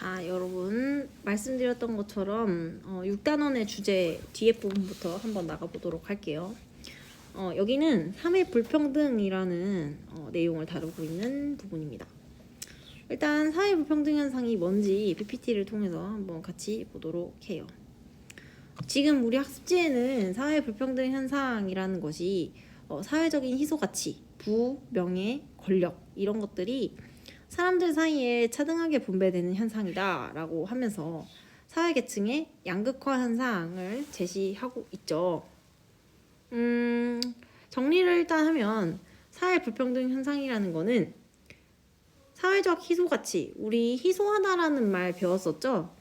자, 여러분 말씀드렸던 것처럼 6단원의 주제 뒤에 부분부터 한번 나가보도록 할게요. 여기는 3의 불평등이라는 내용을 다루고 있는 부분입니다. 일단 사회 불평등 현상이 뭔지 PPT를 통해서 한번 같이 보도록 해요. 지금 우리 학습지에는 사회 불평등 현상이라는 것이 사회적인 희소가치, 부, 명예, 권력 이런 것들이 사람들 사이에 차등하게 분배되는 현상이다 라고 하면서 사회계층의 양극화 현상을 제시하고 있죠. 정리를 일단 하면 사회 불평등 현상이라는 거는 사회적 희소가치, 우리 희소하다라는 말 배웠었죠?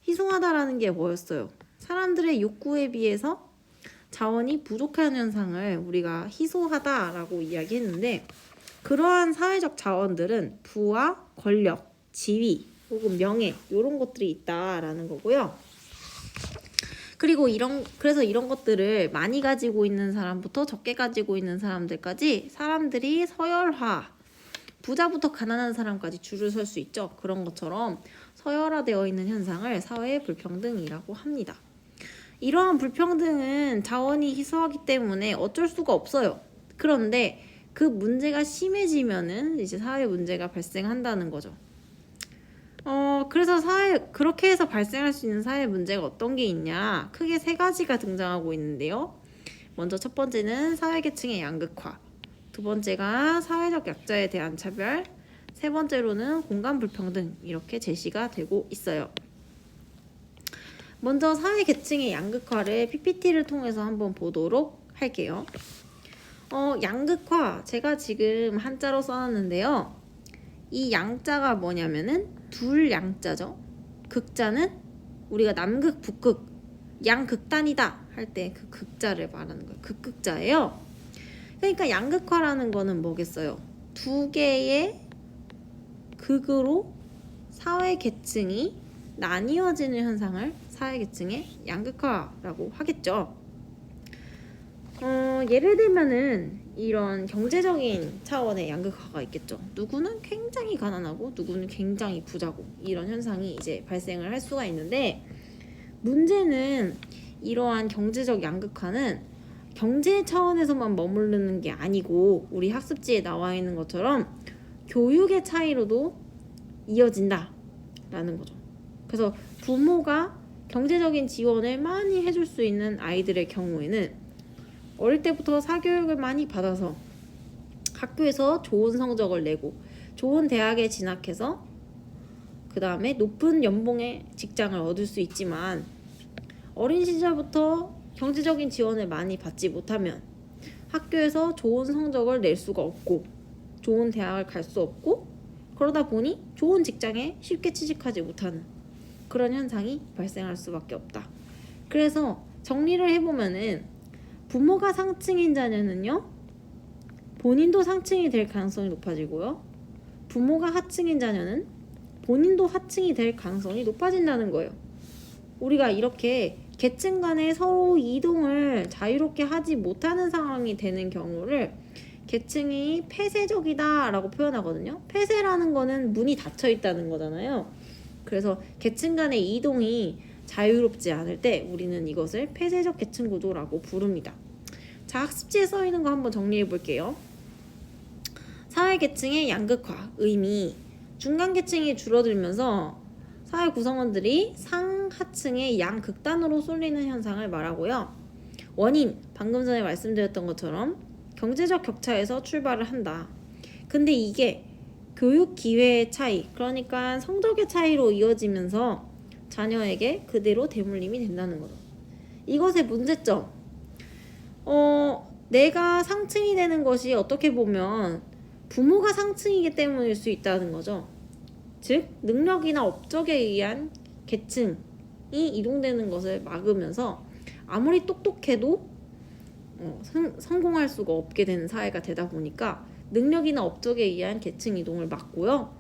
희소하다라는 게 뭐였어요? 사람들의 욕구에 비해서 자원이 부족한 현상을 우리가 희소하다라고 이야기했는데, 그러한 사회적 자원들은 부와 권력, 지위 혹은 명예 이런 것들이 있다라는 거고요. 그리고 그래서 이런 것들을 많이 가지고 있는 사람부터 적게 가지고 있는 사람들까지 사람들이 서열화, 부자부터 가난한 사람까지 줄을 설 수 있죠. 그런 것처럼 서열화되어 있는 현상을 사회 불평등이라고 합니다. 이러한 불평등은 자원이 희소하기 때문에 어쩔 수가 없어요. 그런데 그 문제가 심해지면은 이제 사회 문제가 발생한다는 거죠. 그래서 그렇게 해서 발생할 수 있는 사회 문제가 어떤 게 있냐? 크게 세 가지가 등장하고 있는데요. 먼저 첫 번째는 사회계층의 양극화, 두 번째가 사회적 약자에 대한 차별, 세 번째로는 공간 불평등 이렇게 제시가 되고 있어요. 먼저 사회계층의 양극화를 PPT를 통해서 한번 보도록 할게요. 양극화 제가 지금 한자로 써놨는데요. 이 양자가 뭐냐면은 둘 양자죠. 극자는 우리가 남극, 북극, 양극단이다 할 때 그 극자를 말하는 거예요. 극극자예요. 그러니까 양극화라는 거는 뭐겠어요? 두 개의 극으로 사회 계층이 나뉘어지는 현상을 사회계층의 양극화라고 하겠죠. 예를 들면은 이런 경제적인 차원의 양극화가 있겠죠. 누구는 굉장히 가난하고 누구는 굉장히 부자고 이런 현상이 이제 발생을 할 수가 있는데, 문제는 이러한 경제적 양극화는 경제 차원에서만 머무르는 게 아니고 우리 학습지에 나와 있는 것처럼 교육의 차이로도 이어진다라는 거죠. 그래서 부모가 경제적인 지원을 많이 해줄 수 있는 아이들의 경우에는 어릴 때부터 사교육을 많이 받아서 학교에서 좋은 성적을 내고 좋은 대학에 진학해서 그 다음에 높은 연봉의 직장을 얻을 수 있지만, 어린 시절부터 경제적인 지원을 많이 받지 못하면 학교에서 좋은 성적을 낼 수가 없고 좋은 대학을 갈 수 없고, 그러다 보니 좋은 직장에 쉽게 취직하지 못하는 그런 현상이 발생할 수밖에 없다. 그래서 정리를 해보면은 부모가 상층인 자녀는요, 본인도 상층이 될 가능성이 높아지고요. 부모가 하층인 자녀는 본인도 하층이 될 가능성이 높아진다는 거예요. 우리가 이렇게 계층 간에 서로 이동을 자유롭게 하지 못하는 상황이 되는 경우를 계층이 폐쇄적이다 라고 표현하거든요. 폐쇄라는 거는 문이 닫혀 있다는 거잖아요. 그래서 계층 간의 이동이 자유롭지 않을 때 우리는 이것을 폐쇄적 계층 구조라고 부릅니다. 자, 학습지에 써 있는 거 한번 정리해 볼게요. 사회 계층의 양극화 의미, 중간 계층이 줄어들면서 사회 구성원들이 상하층의 양극단으로 쏠리는 현상을 말하고요. 원인, 방금 전에 말씀드렸던 것처럼 경제적 격차에서 출발을 한다. 근데 이게 교육 기회의 차이, 그러니까 성적의 차이로 이어지면서 자녀에게 그대로 대물림이 된다는 거죠. 이것의 문제점, 내가 상층이 되는 것이 어떻게 보면 부모가 상층이기 때문일 수 있다는 거죠. 즉 능력이나 업적에 의한 계층이 이동되는 것을 막으면서 아무리 똑똑해도 성공할 수가 없게 되는 사회가 되다 보니까 능력이나 업적에 의한 계층 이동을 막고요.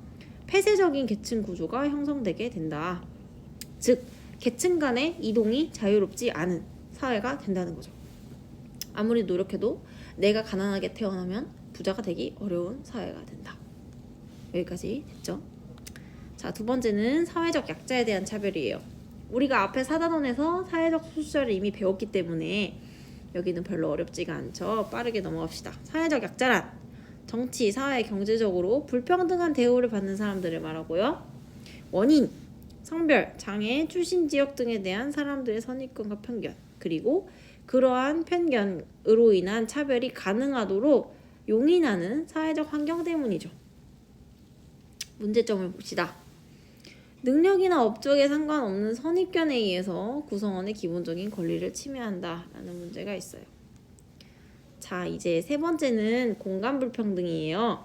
폐쇄적인 계층 구조가 형성되게 된다. 즉 계층 간의 이동이 자유롭지 않은 사회가 된다는 거죠. 아무리 노력해도 내가 가난하게 태어나면 부자가 되기 어려운 사회가 된다. 여기까지 됐죠? 자, 자, 두 번째는 사회적 약자에 대한 차별이에요. 우리가 앞에 4단원에서 사회적 소수자를 이미 배웠기 때문에 여기는 별로 어렵지가 않죠. 빠르게 넘어갑시다. 사회적 약자란 정치, 사회, 경제적으로 불평등한 대우를 받는 사람들을 말하고요. 원인, 성별, 장애, 출신 지역 등에 대한 사람들의 선입견과 편견, 그리고 그러한 편견으로 인한 차별이 가능하도록 용인하는 사회적 환경 때문이죠. 문제점을 봅시다. 능력이나 업적에 상관없는 선입견에 의해서 구성원의 기본적인 권리를 침해한다라는 문제가 있어요. 자, 이제 세 번째는 공간 불평등이에요.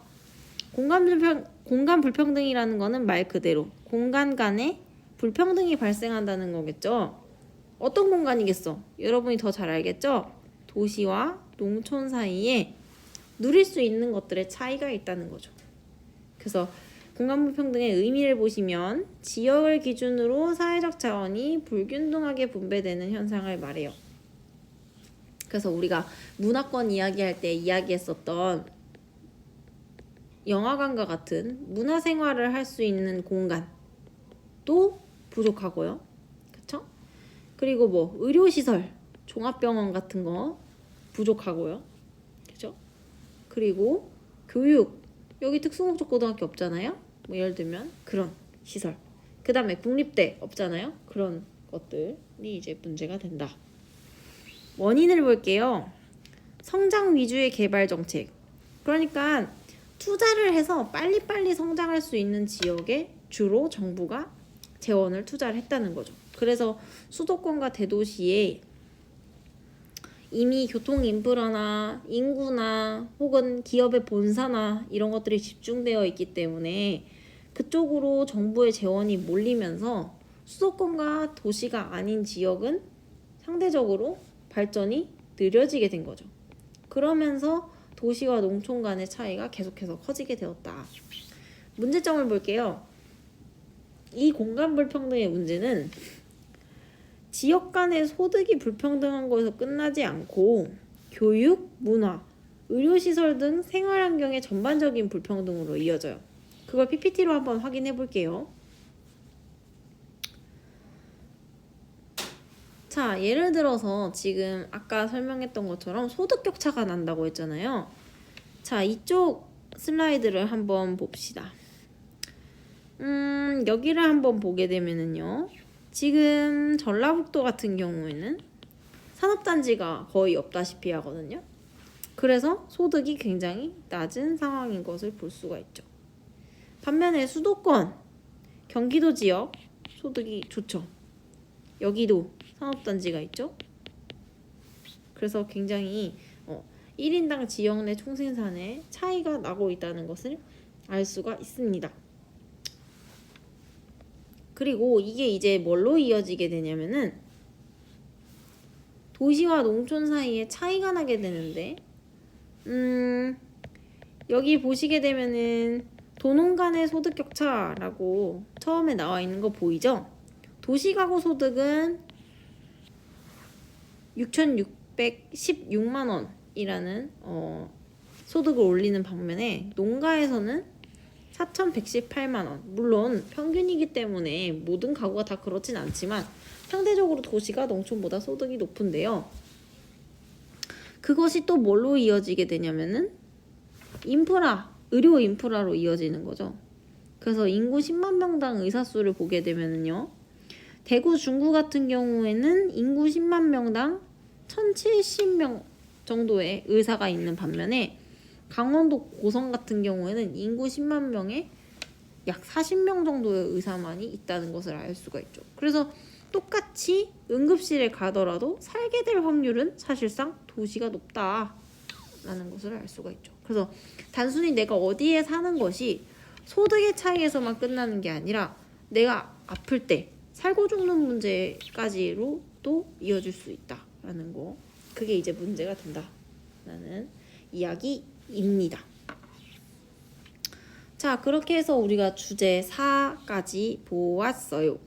공간 불평등이라는 거는 말 그대로 공간 간에 불평등이 발생한다는 거겠죠. 어떤 공간이겠어? 여러분이 더 잘 알겠죠? 도시와 농촌 사이에 누릴 수 있는 것들의 차이가 있다는 거죠. 그래서 공간 불평등의 의미를 보시면 지역을 기준으로 사회적 자원이 불균등하게 분배되는 현상을 말해요. 그래서 우리가 문화권 이야기할 때 이야기했었던 영화관과 같은 문화생활을 할 수 있는 공간도 부족하고요. 그쵸? 그리고 뭐 의료시설, 종합병원 같은 거 부족하고요. 그죠? 그리고 교육, 여기 특수목적 고등학교 없잖아요. 뭐 예를 들면 그런 시설. 그 다음에 국립대 없잖아요. 그런 것들이 이제 문제가 된다. 원인을 볼게요. 성장 위주의 개발 정책. 그러니까 투자를 해서 빨리빨리 성장할 수 있는 지역에 주로 정부가 재원을 투자를 했다는 거죠. 그래서 수도권과 대도시에 이미 교통 인프라나 인구나 혹은 기업의 본사나 이런 것들이 집중되어 있기 때문에 그쪽으로 정부의 재원이 몰리면서 수도권과 도시가 아닌 지역은 상대적으로 발전이 느려지게 된 거죠. 그러면서 도시와 농촌 간의 차이가 계속해서 커지게 되었다. 문제점을 볼게요. 이 공간 불평등의 문제는 지역 간의 소득이 불평등한 거에서 끝나지 않고 교육, 문화, 의료시설 등 생활환경의 전반적인 불평등으로 이어져요. 그걸 PPT로 한번 확인해 볼게요. 자, 예를 들어서 지금 아까 설명했던 것처럼 소득 격차가 난다고 했잖아요. 자, 이쪽 슬라이드를 한번 봅시다. 여기를 한번 보게 되면은요. 지금 전라북도 같은 경우에는 산업단지가 거의 없다시피 하거든요. 그래서 소득이 굉장히 낮은 상황인 것을 볼 수가 있죠. 반면에 수도권, 경기도 지역 소득이 좋죠. 여기도 산업단지가 있죠. 그래서 굉장히 1인당 지역 내 총생산에 차이가 나고 있다는 것을 알 수가 있습니다. 그리고 이게 이제 뭘로 이어지게 되냐면은 도시와 농촌 사이에 차이가 나게 되는데 여기 보시게 되면은 도농 간의 소득 격차라고 처음에 나와 있는 거 보이죠? 도시가구 소득은 6,616만 원이라는 소득을 올리는 반면에 농가에서는 4,118만 원. 물론 평균이기 때문에 모든 가구가 다 그렇진 않지만 상대적으로 도시가 농촌보다 소득이 높은데요. 그것이 또 뭘로 이어지게 되냐면은 의료 인프라로 이어지는 거죠. 그래서 인구 10만 명당 의사 수를 보게 되면은요. 대구, 중구 같은 경우에는 인구 10만 명당 1,070명 정도의 의사가 있는 반면에 강원도 고성 같은 경우에는 인구 10만 명에 약 40명 정도의 의사만이 있다는 것을 알 수가 있죠. 그래서 똑같이 응급실에 가더라도 살게 될 확률은 사실상 도시가 높다라는 것을 알 수가 있죠. 그래서 단순히 내가 어디에 사는 것이 소득의 차이에서만 끝나는 게 아니라 내가 아플 때 살고 죽는 문제까지로 또 이어질 수 있다라는 거. 그게 이제 문제가 된다라는 이야기입니다. 자, 그렇게 해서 우리가 주제 4까지 보았어요.